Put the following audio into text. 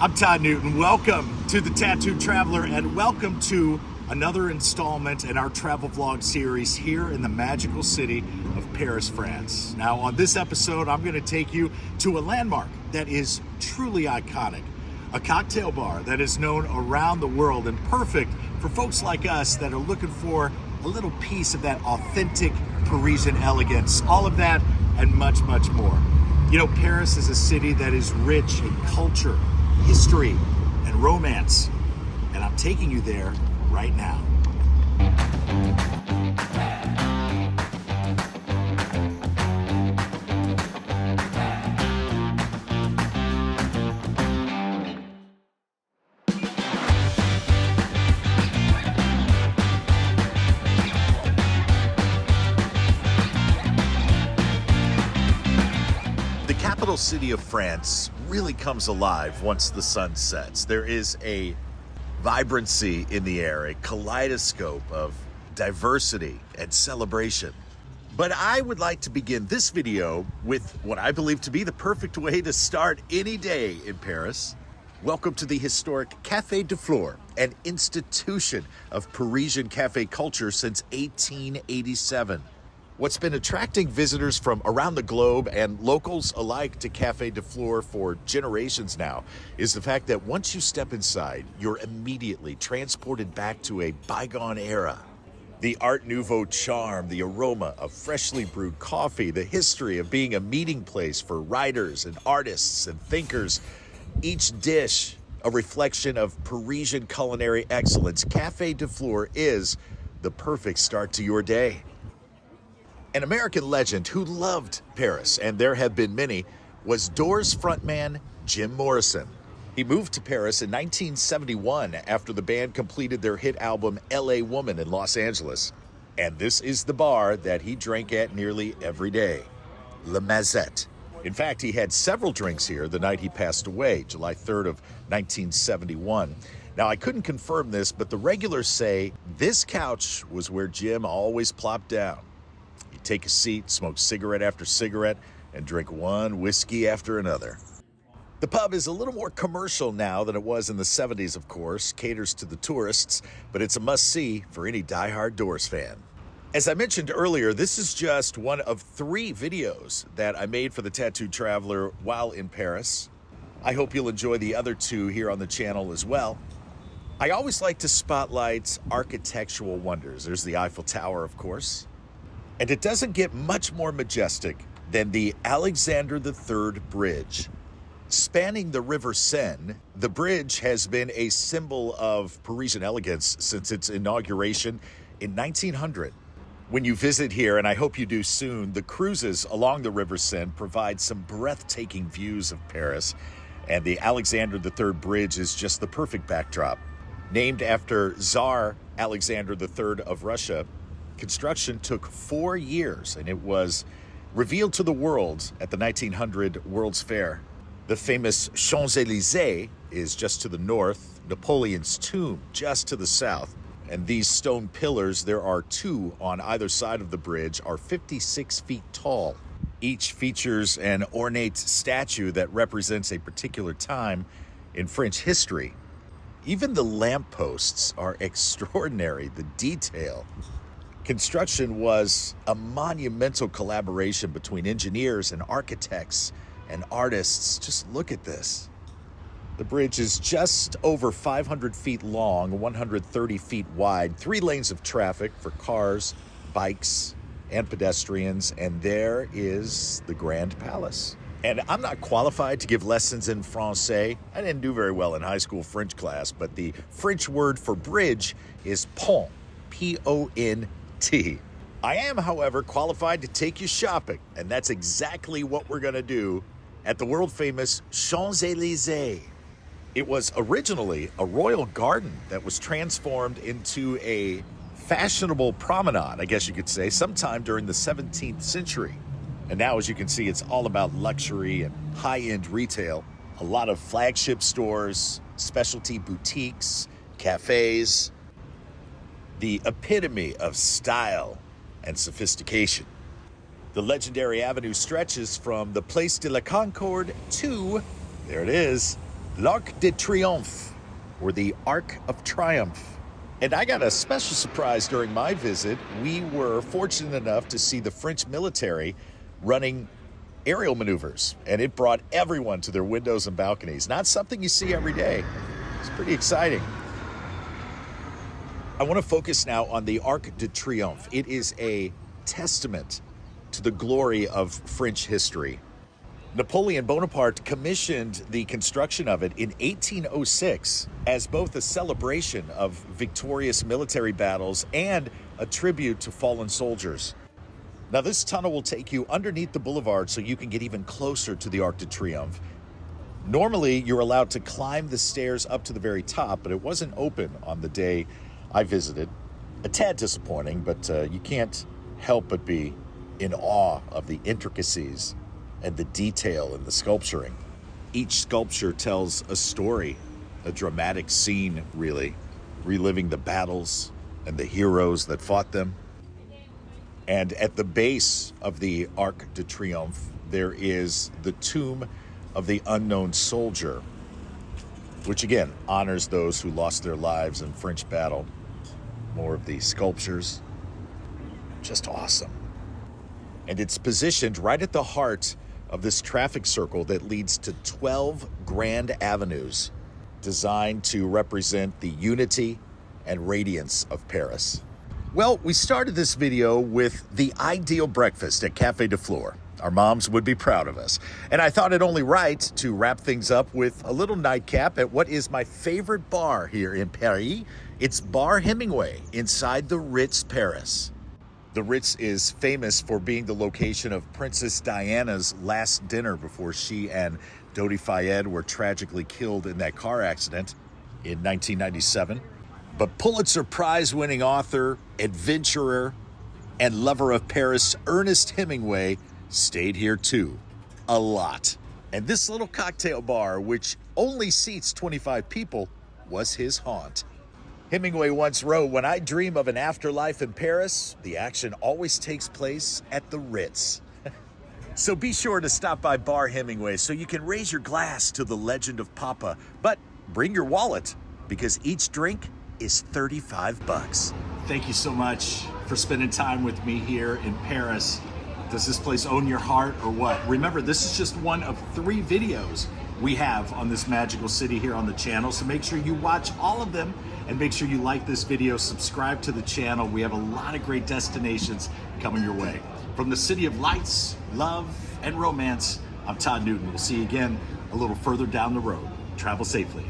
I'm Todd Newton. Welcome to the Tattooed Traveler and welcome to another installment in our travel vlog series here in the magical city of Paris, France. Now on this episode, I'm going to take you to a landmark that is truly iconic. A cocktail bar that is known around the world and perfect for folks like us that are looking for a little piece of that authentic Parisian elegance. All of that and much, much more. You know, Paris is a city that is rich in culture, history, and romance. And I'm taking you there right now. The capital city of France really comes alive once the sun sets. There is a vibrancy in the air, a kaleidoscope of diversity and celebration. But I would like to begin this video with what I believe to be the perfect way to start any day in Paris. Welcome to the historic Café de Fleur, an institution of Parisian cafe culture since 1887. What's been attracting visitors from around the globe and locals alike to Café de Fleur for generations now is the fact that once you step inside, you're immediately transported back to a bygone era. The Art Nouveau charm, the aroma of freshly brewed coffee, the history of being a meeting place for writers and artists and thinkers, each dish a reflection of Parisian culinary excellence. Café de Fleur is the perfect start to your day. An American legend who loved Paris, and there have been many, was Doors frontman Jim Morrison. He moved to Paris in 1971 after the band completed their hit album LA Woman in Los Angeles. And this is the bar that he drank at nearly every day, La Mazette. In fact, he had several drinks here the night he passed away, July 3rd of 1971. Now, I couldn't confirm this, but the regulars say this couch was where Jim always plopped down. He'd take a seat, smoke cigarette after cigarette, and drink one whiskey after another. The pub is a little more commercial now than it was in the 70s, of course, caters to the tourists, but it's a must-see for any diehard Doors fan. As I mentioned earlier, this is just one of 3 videos that I made for the Tattooed Traveler while in Paris. I hope you'll enjoy the other 2 here on the channel as well. I always like to spotlight architectural wonders. There's the Eiffel Tower, of course. And it doesn't get much more majestic than the Alexander III Bridge. Spanning the River Seine, the bridge has been a symbol of Parisian elegance since its inauguration in 1900. When you visit here, and I hope you do soon, the cruises along the River Seine provide some breathtaking views of Paris, and the Alexander III Bridge is just the perfect backdrop. Named after Tsar Alexander III of Russia, construction took 4 years, and it was revealed to the world at the 1900 World's Fair. The famous Champs-elysees is just to the north, Napoleon's tomb just to the south. And these stone pillars, there are 2 on either side of the bridge, are 56 feet tall. Each features an ornate statue that represents a particular time in French history. Even the lampposts are extraordinary, the detail. Construction was a monumental collaboration between engineers and architects and artists. Just look at this. The bridge is just over 500 feet long, 130 feet wide, 3 lanes of traffic for cars, bikes, and pedestrians, and there is the Grand Palace. And I'm not qualified to give lessons in Francais. I didn't do very well in high school French class, but the French word for bridge is pont, P-O-N-T. I am, however, qualified to take you shopping, and that's exactly what we're going to do at the world-famous Champs-elysees. It was originally a royal garden that was transformed into a fashionable promenade, I guess you could say, sometime during the 17th century. And now, as you can see, it's all about luxury and high-end retail. A lot of flagship stores, specialty boutiques, cafes. The epitome of style and sophistication. The legendary avenue stretches from the Place de la Concorde to, there it is, L'Arc de Triomphe, or the Arc of Triumph. And I got a special surprise during my visit. We were fortunate enough to see the French military running aerial maneuvers, and it brought everyone to their windows and balconies. Not something you see every day. It's pretty exciting. I want to focus now on the Arc de Triomphe. It is a testament to the glory of French history. Napoleon Bonaparte commissioned the construction of it in 1806 as both a celebration of victorious military battles and a tribute to fallen soldiers. Now, this tunnel will take you underneath the boulevard so you can get even closer to the Arc de Triomphe. Normally, you're allowed to climb the stairs up to the very top, but it wasn't open on the day I visited. A tad disappointing, but you can't help but be in awe of the intricacies and the detail in the sculpturing. Each sculpture tells a story, a dramatic scene, really, reliving the battles and the heroes that fought them. And at the base of the Arc de Triomphe, there is the tomb of the unknown soldier, which again honors those who lost their lives in French battle. More of these sculptures, just awesome. And it's positioned right at the heart of this traffic circle that leads to 12 grand avenues designed to represent the unity and radiance of Paris. Well, we started this video with the ideal breakfast at Café de Fleur. Our moms would be proud of us. And I thought it only right to wrap things up with a little nightcap at what is my favorite bar here in Paris. It's Bar Hemingway inside the Ritz Paris. The Ritz is famous for being the location of Princess Diana's last dinner before she and Dodi Fayed were tragically killed in that car accident in 1997. But Pulitzer Prize-winning author, adventurer, and lover of Paris, Ernest Hemingway, stayed here too, a lot. And this little cocktail bar, which only seats 25 people, was his haunt. Hemingway once wrote, "When I dream of an afterlife in Paris, the action always takes place at the Ritz." So be sure to stop by Bar Hemingway so you can raise your glass to the legend of Papa, but bring your wallet because each drink is $35. Thank you so much for spending time with me here in Paris. Does this place own your heart or what? Remember, this is just one of 3 videos we have on this magical city here on the channel, so make sure you watch all of them and make sure you like this video, subscribe to the channel. We have a lot of great destinations coming your way. From the city of lights, love, and romance, I'm Todd Newton. We'll see you again a little further down the road. Travel safely.